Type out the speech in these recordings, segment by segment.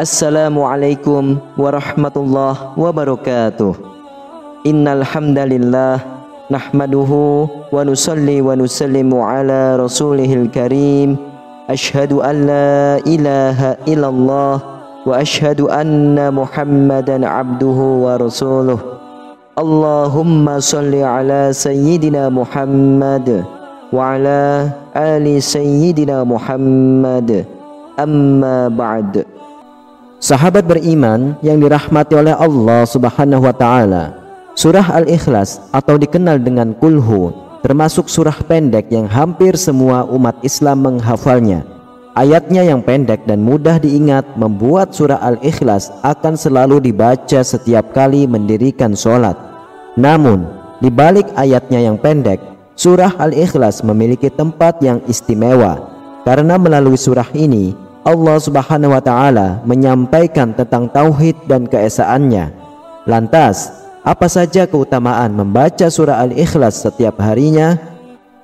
Assalamualaikum warahmatullahi wabarakatuh. Innal hamdalillah nahmaduhu wa nusalli wa nusallimu ala rasulihil karim. Asyhadu an la ilaha illallah wa asyhadu anna Muhammadan abduhu wa rasuluh. Allahumma salli ala sayyidina Muhammad wa ala ali sayyidina Muhammad. Amma ba'd. Sahabat beriman yang dirahmati oleh Allah Subhanahu wa taala, surah Al-Ikhlas atau dikenal dengan Qul-Hu termasuk surah pendek yang hampir semua umat Islam menghafalnya. Ayatnya yang pendek dan mudah diingat membuat surah Al-Ikhlas akan selalu dibaca setiap kali mendirikan sholat. Namun, di balik ayatnya yang pendek, surah Al-Ikhlas memiliki tempat yang istimewa karena melalui surah ini Allah Subhanahu wa taala menyampaikan tentang tauhid dan keesaannya. Lantas, apa saja keutamaan membaca surah Al-Ikhlas setiap harinya?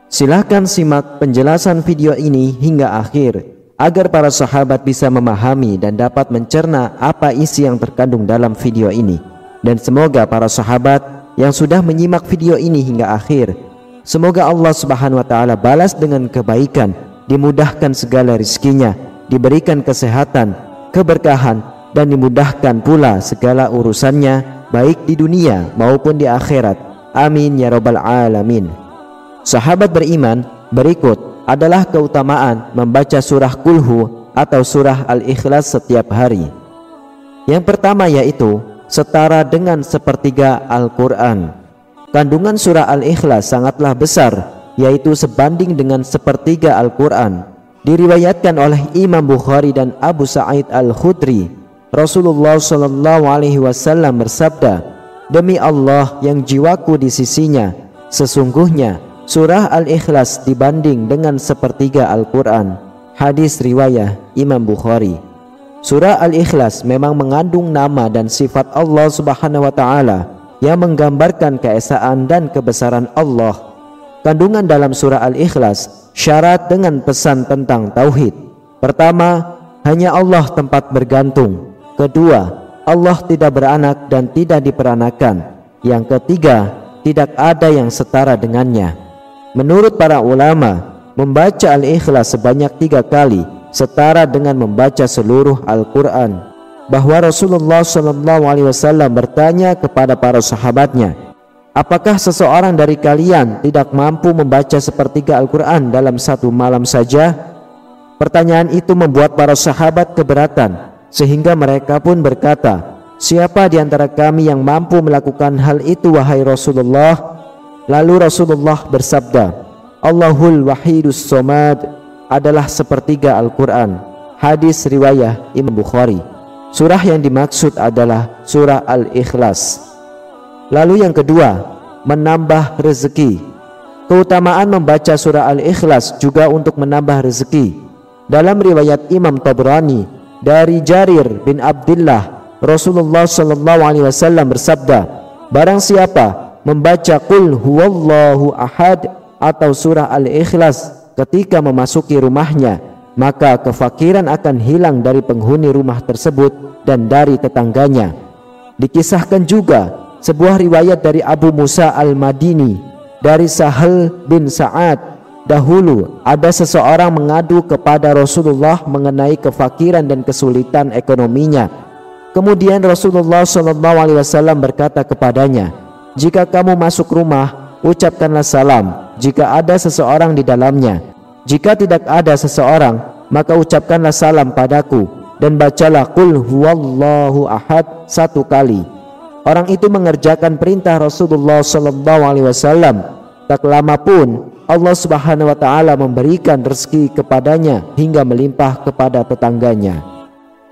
Silahkan simak penjelasan video ini hingga akhir agar para sahabat bisa memahami dan dapat mencerna apa isi yang terkandung dalam video ini. Dan semoga para sahabat yang sudah menyimak video ini hingga akhir, semoga Allah Subhanahu wa taala balas dengan kebaikan, dimudahkan segala rizkinya, diberikan kesehatan, keberkahan, dan dimudahkan pula segala urusannya baik di dunia maupun di akhirat. Amin ya rabbal alamin. Sahabat beriman, berikut adalah keutamaan membaca surah Qul-Hu atau surah Al-Ikhlas setiap hari. Yang pertama yaitu setara dengan sepertiga Al-Quran. Kandungan surah Al-Ikhlas sangatlah besar, yaitu sebanding dengan sepertiga Al-Quran. Diriwayatkan oleh Imam Bukhari dan Abu Sa'id Al-Khudri, Rasulullah SAW bersabda, "Demi Allah yang jiwaku di sisinya, sesungguhnya surah Al-Ikhlas dibanding dengan sepertiga Al-Quran." Hadis riwayat Imam Bukhari. Surah Al-Ikhlas memang mengandung nama dan sifat Allah Subhanahu wa taala yang menggambarkan keesaan dan kebesaran Allah. Kandungan dalam surah Al-Ikhlas syarat dengan pesan tentang tauhid. Pertama, hanya Allah tempat bergantung. Kedua, Allah tidak beranak dan tidak diperanakan. Yang ketiga, tidak ada yang setara dengannya. Menurut para ulama, membaca Al-Ikhlas sebanyak 3 kali setara dengan membaca seluruh Al-Quran. Bahwa Rasulullah SAW bertanya kepada para sahabatnya, "Apakah seseorang dari kalian tidak mampu membaca sepertiga Al-Quran dalam satu malam saja?" Pertanyaan itu membuat para sahabat keberatan, sehingga mereka pun berkata, "Siapa di antara kami yang mampu melakukan hal itu, wahai Rasulullah?" Lalu Rasulullah bersabda, "Allahul Wahidus Somad adalah sepertiga Al-Quran." Hadis riwayat Imam Bukhari. Surah yang dimaksud adalah surah Al-Ikhlas. Lalu yang kedua, menambah rezeki. Keutamaan membaca surah Al-Ikhlas juga untuk menambah rezeki. Dalam riwayat Imam Tabrani dari Jarir bin Abdullah, Rasulullah SAW bersabda, "Barang siapa membaca Qul huwallahu ahad atau surah Al-Ikhlas ketika memasuki rumahnya, maka kefakiran akan hilang dari penghuni rumah tersebut dan dari tetangganya." Dikisahkan juga sebuah riwayat dari Abu Musa Al-Madini dari Sahal bin Sa'ad, dahulu ada seseorang mengadu kepada Rasulullah mengenai kefakiran dan kesulitan ekonominya. Kemudian Rasulullah SAW berkata kepadanya, "Jika kamu masuk rumah, ucapkanlah salam jika ada seseorang di dalamnya. Jika tidak ada seseorang, maka ucapkanlah salam padaku dan bacalah Qul huwallahu ahad 1 kali." Orang itu mengerjakan perintah Rasulullah SAW. Tak lama pun Allah Subhanahu wa taala memberikan rezeki kepadanya hingga melimpah kepada tetangganya.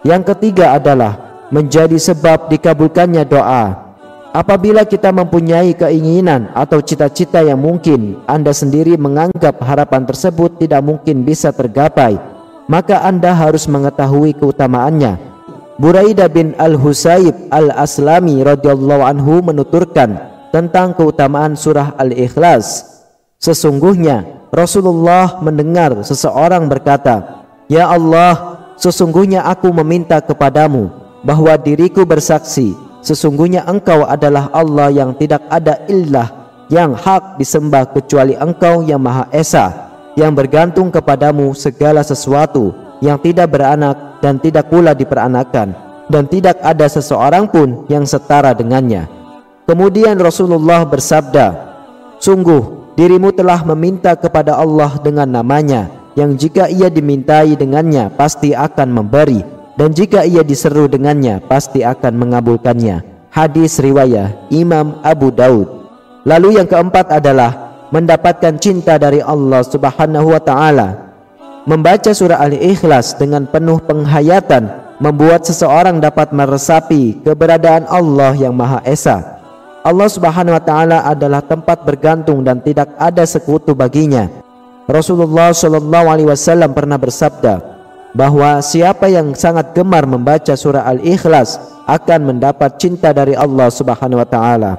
Yang ketiga adalah menjadi sebab dikabulkannya doa. Apabila kita mempunyai keinginan atau cita-cita yang mungkin Anda sendiri menganggap harapan tersebut tidak mungkin bisa tergapai, maka Anda harus mengetahui keutamaannya. Buraidah bin Al-Husayb Al-Aslami radhiyallahu anhu menuturkan tentang keutamaan surah Al-Ikhlas. Sesungguhnya Rasulullah mendengar seseorang berkata, "Ya Allah, sesungguhnya aku meminta kepadamu bahwa diriku bersaksi, sesungguhnya engkau adalah Allah yang tidak ada ilah yang hak disembah kecuali engkau yang Maha Esa, yang bergantung kepadamu segala sesuatu, yang tidak beranak dan tidak pula diperanakan, dan tidak ada seseorang pun yang setara dengannya. Kemudian Rasulullah bersabda, sungguh dirimu telah meminta kepada Allah dengan namanya, yang jika ia dimintai dengannya pasti akan memberi, dan jika ia diseru dengannya pasti akan mengabulkannya. Hadis riwayat Imam Abu Daud. Lalu yang keempat adalah mendapatkan cinta dari Allah Subhanahu wa ta'ala. Membaca surah Al-Ikhlas dengan penuh penghayatan membuat seseorang dapat meresapi keberadaan Allah yang Maha Esa. Allah Subhanahu wa ta'ala adalah tempat bergantung dan tidak ada sekutu baginya. Rasulullah Shallallahu Alaihi Wasallam pernah bersabda bahwa siapa yang sangat gemar membaca surah Al-Ikhlas akan mendapat cinta dari Allah Subhanahu wa ta'ala.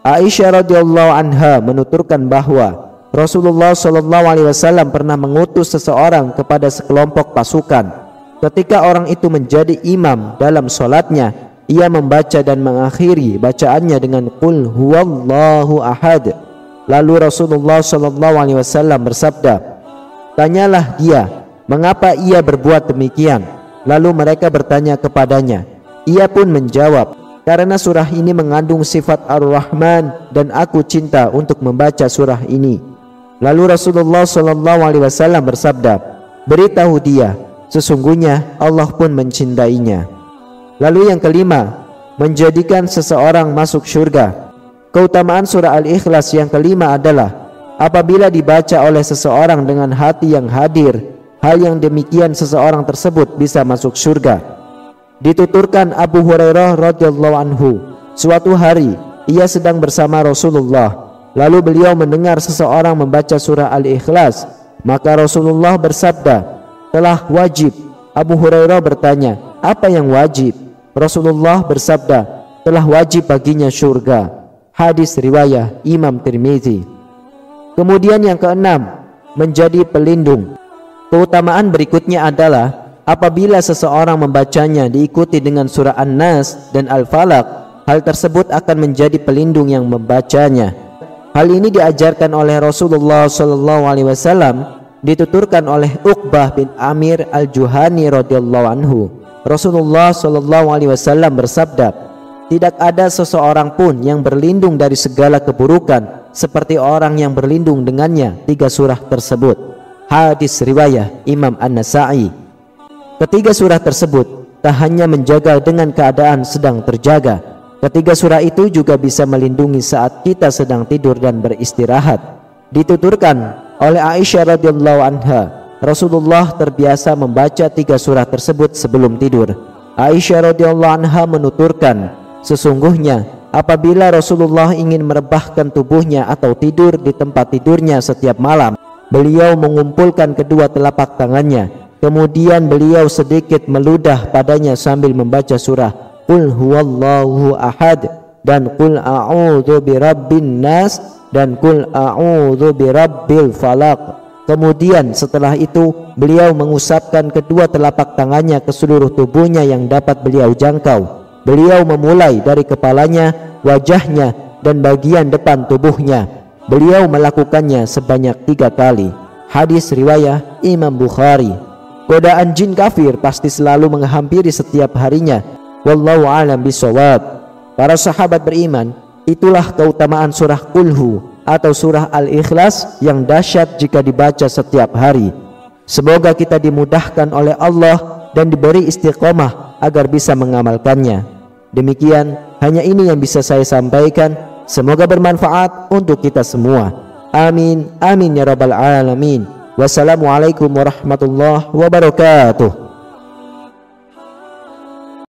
Aisyah radhiyallahu anha menuturkan bahwa Rasulullah Shallallahu Alaihi Wasallam pernah mengutus seseorang kepada sekelompok pasukan. Ketika orang itu menjadi imam dalam sholatnya, ia membaca dan mengakhiri bacaannya dengan Qul huwallahu ahad. Lalu Rasulullah Shallallahu Alaihi Wasallam bersabda, tanyalah dia mengapa ia berbuat demikian. Lalu mereka bertanya kepadanya. Ia pun menjawab, karena surah ini mengandung sifat Ar-Rahman dan aku cinta untuk membaca surah ini. Lalu Rasulullah Shallallahu Alaihi Wasallam bersabda, beritahu dia, sesungguhnya Allah pun mencintainya. Lalu yang kelima, menjadikan seseorang masuk surga. Keutamaan surah Al-Ikhlas yang kelima adalah apabila dibaca oleh seseorang dengan hati yang hadir, hal yang demikian seseorang tersebut bisa masuk surga. Dituturkan Abu Hurairah radhiyallahu anhu, suatu hari ia sedang bersama Rasulullah, lalu beliau mendengar seseorang membaca surah Al-Ikhlas, maka Rasulullah bersabda, telah wajib. Abu Hurairah bertanya, apa yang wajib? Rasulullah bersabda, telah wajib baginya surga. Hadis riwayat Imam Tirmizi. Kemudian yang keenam, menjadi pelindung. Keutamaan berikutnya adalah apabila seseorang membacanya diikuti dengan surah An-Nas dan Al-Falaq, hal tersebut akan menjadi pelindung yang membacanya. Hal ini diajarkan oleh Rasulullah SAW, dituturkan oleh Uqbah bin Amir Al-Juhani radhiyallahu anhu. Rasulullah SAW bersabda, tidak ada seseorang pun yang berlindung dari segala keburukan seperti orang yang berlindung dengannya tiga surah tersebut. Hadis riwayat Imam An-Nasa'i. Ketiga surah tersebut tak hanya menjaga dengan keadaan sedang terjaga, ketiga surah itu juga bisa melindungi saat kita sedang tidur dan beristirahat. Dituturkan oleh Aisyah radhiyallahu anha, Rasulullah terbiasa membaca tiga surah tersebut sebelum tidur. Aisyah radhiyallahu anha menuturkan, sesungguhnya apabila Rasulullah ingin merebahkan tubuhnya atau tidur di tempat tidurnya setiap malam, beliau mengumpulkan kedua telapak tangannya, kemudian beliau sedikit meludah padanya sambil membaca surah Qul huwallahu ahad dan Qul a'udzu birabbin nas dan Qul a'udzu birabbil falaq. Kemudian setelah itu beliau mengusapkan kedua telapak tangannya ke seluruh tubuhnya yang dapat beliau jangkau. Beliau memulai dari kepalanya, wajahnya, dan bagian depan tubuhnya. Beliau melakukannya sebanyak 3 kali. Hadis riwayat Imam Bukhari. Godaan jin kafir pasti selalu menghampiri setiap harinya. Wallahu a'lam bishawab. Para sahabat beriman, itulah keutamaan surah Qulhu atau surah Al-Ikhlas yang dahsyat jika dibaca setiap hari. Semoga kita dimudahkan oleh Allah dan diberi istiqomah agar bisa mengamalkannya. Demikian, hanya ini yang bisa saya sampaikan. Semoga bermanfaat untuk kita semua. Amin, amin ya rabbal alamin. Wassalamualaikum warahmatullahi wabarakatuh.